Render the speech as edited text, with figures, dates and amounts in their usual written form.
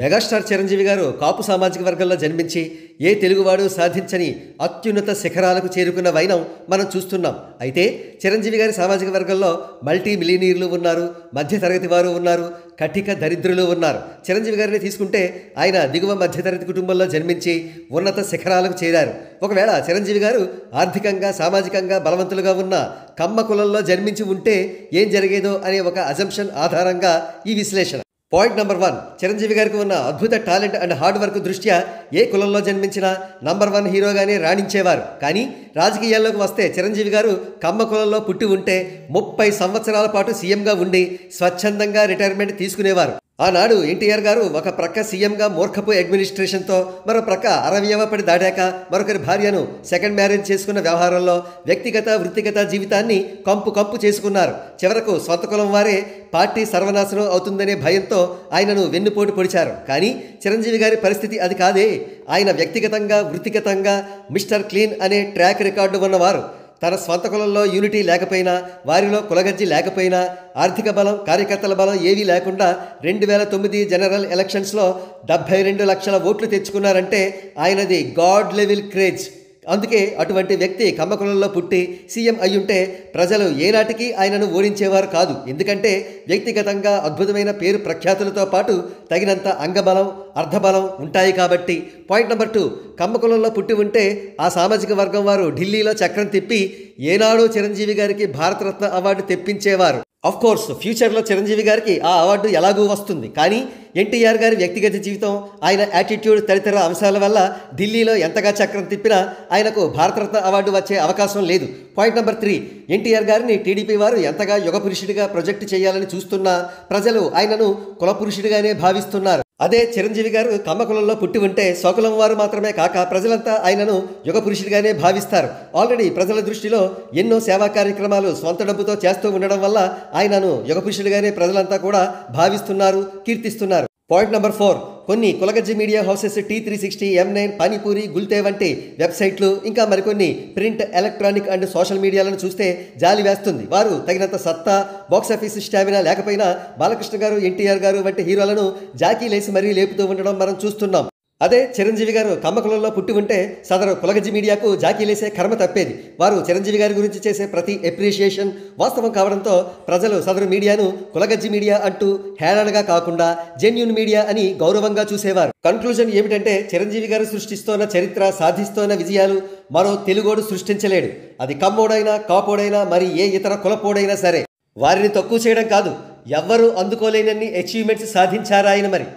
Megastar Chiranjeevi గారు కాపు సామాజిక వర్గంలో జన్మించి ఏ తెలుగువాడు సాధించని అత్యున్నత శిఖరాలకు చేరుకున్న వైనం మనం చూస్తున్నాం. అయితే చిరంజీవి గారి సామాజిక వర్గంలో మల్టీ మిలియనీర్లు ఉన్నారు, మధ్యతరగతి వారు ఉన్నారు, కఠిక దరిద్రులు ఉన్నారు. చిరంజీవి గారిని తీసుకుంటే ఆయన దిగువ మధ్యతరగతి కుటుంబంలో జన్మించి ఉన్నత శిఖరాలకు చేరారు. ఒకవేళ చిరంజీవి గారు ఆర్థికంగా సామాజికంగా బలవంతులుగా ఉన్న కమ్మ కులంలో జన్మించి ఉంటే ఏం జరిగేదో అనే ఒక అజంప్షన్ ఆధారంగా ఈ విశ్లేషణ. పాయింట్ నెంబర్ 1, చిరంజీవి గారికి ఉన్న అద్భుత టాలెంట్ అండ్ హార్డ్ వర్క్ దృష్ట్యా ఏ కులంలో జన్మించినా నంబర్ 1 హీరోగానే రాణించేవారు. కానీ రాజకీయాల్లోకి వస్తే చిరంజీవి గారు కమ్మ కులంలో పుట్టి ఉంటే 30 సంవత్సరాల పాటు సీఎంగా ఉండి స్వచ్ఛందంగా రిటైర్మెంట్ తీసుకునేవారు. ఆనాడు ఎన్టీఆర్ గారు ఒక ప్రక్క సీఎంగా మూర్ఖపు అడ్మినిస్ట్రేషన్తో, మరో ప్రక్క 60వ పడి దాటాక మరొకరి భార్యను సెకండ్ మ్యారేజ్ చేసుకున్న వ్యవహారంలో వ్యక్తిగత వృత్తిగత జీవితాన్ని కంపు చేసుకున్నారు. చివరకు స్వంత కులం వారే పార్టీ సర్వనాశనం అవుతుందనే భయంతో ఆయనను వెన్నుపోటు పొడిచారు. కానీ చిరంజీవి గారి పరిస్థితి అది కాదే. ఆయన వ్యక్తిగతంగా వృత్తిగతంగా మిస్టర్ క్లీన్ అనే ట్రాక్ రికార్డు ఉన్నవారు. తన స్వంత కులంలో యూనిటీ లేకపోయినా, వారిలో కులగజ్జి లేకపోయినా, ఆర్థిక బలం కార్యకర్తల బలం ఏవీ లేకుండా 2009 జనరల్ ఎలక్షన్స్లో 72 లక్షల ఓట్లు తెచ్చుకున్నారంటే ఆయనది గాడ్ లెవెల్ క్రేజ్. అందుకే అటువంటి వ్యక్తి కమ్మ కులంలో పుట్టి సీఎం అయ్యుంటే ప్రజలు ఏనాటికి ఆయనను ఓడించేవారు కాదు. ఎందుకంటే వ్యక్తిగతంగా అద్భుతమైన పేరు ప్రఖ్యాతులతో పాటు తగినంత అంగబలం అర్ధబలం ఉంటాయి కాబట్టి. పాయింట్ నెంబర్ 2, కమ్మ కులంలో పుట్టి ఉంటే ఆ సామాజిక వర్గం వారు ఢిల్లీలో చక్రం తిప్పి ఏనాడో చిరంజీవి గారికి భారతరత్న అవార్డు తెప్పించేవారు. ఆఫ్ కోర్స్ ఫ్యూచర్లో చిరంజీవి గారికి ఆ అవార్డు ఎలాగూ వస్తుంది. కానీ ఎన్టీఆర్ గారి వ్యక్తిగత జీవితం, ఆయన యాటిట్యూడ్ తదితర అంశాల వల్ల ఢిల్లీలో ఎంతగా చక్రం తిప్పినా ఆయనకు భారతరత్న అవార్డు వచ్చే అవకాశం లేదు. పాయింట్ నెంబర్ 3, ఎన్టీఆర్ గారిని టీడీపీ వారు ఎంతగా యుగ పురుషుడిగా ప్రొజెక్ట్ చేయాలని చూస్తున్నా ప్రజలు ఆయనను కుల పురుషుడిగానే భావిస్తున్నారు. అదే చిరంజీవి గారు కమ్మ కులంలో పుట్టి ఉంటే స్వకులం వారు మాత్రమే కాక ప్రజలంతా ఆయనను యుగ పురుషుడిగానే భావిస్తారు. ఆల్రెడీ ప్రజల దృష్టిలో ఎన్నో సేవా కార్యక్రమాలు స్వంత డబ్బుతో చేస్తూ ఉండడం వల్ల ఆయనను యుగ పురుషుడిగానే ప్రజలంతా కూడా భావిస్తున్నారు, కీర్తిస్తున్నారు. పాయింట్ నెంబర్ 4, కొన్ని కులగజ్జి media houses T360, M9, Panipuri, Gulte వంటి వెబ్సైట్లు, ఇంకా మరికొన్ని ప్రింట్, ఎలక్ట్రానిక్ అండ్ సోషల్ మీడియాలను చూస్తే జాలి వేస్తుంది. వారు తగినంత సత్తా, బాక్సాఫీస్ స్టామినా లేకపోయినా బాలకృష్ణ గారు, ఎన్టీఆర్ గారు వంటి హీరోలను జాకీలేసి మరీ లేపుతూ ఉండడం మనం చూస్తున్నాం. అదే చిరంజీవి గారు కమ్మ కులంలో పుట్టి ఉంటే సదరు కులగజ్జి మీడియాకు జాకీలేసే కర్మ తప్పేది. వారు చిరంజీవి గారి గురించి చేసే ప్రతి అప్రిషియేషన్ వాస్తవం కావడంతో ప్రజలు సదరు మీడియాను కులగజ్జి మీడియా అంటూ హేళనగా కాకుండా జెన్యూన్ మీడియా అని గౌరవంగా చూసేవారు. కన్క్లూజన్ ఏమిటంటే చిరంజీవి గారు సృష్టిస్తోన్న చరిత్ర, సాధిస్తోన్న విజయాలు మరో తెలుగోడు సృష్టించలేడు. అది కమ్మోడైనా, కాపోడైనా, మరి ఏ ఇతర కులపోడైనా సరే. వారిని తక్కువ చేయడం కాదు, ఎవ్వరూ అందుకోలేనన్ని అచీవ్మెంట్స్ సాధించారా ఆయన మరి.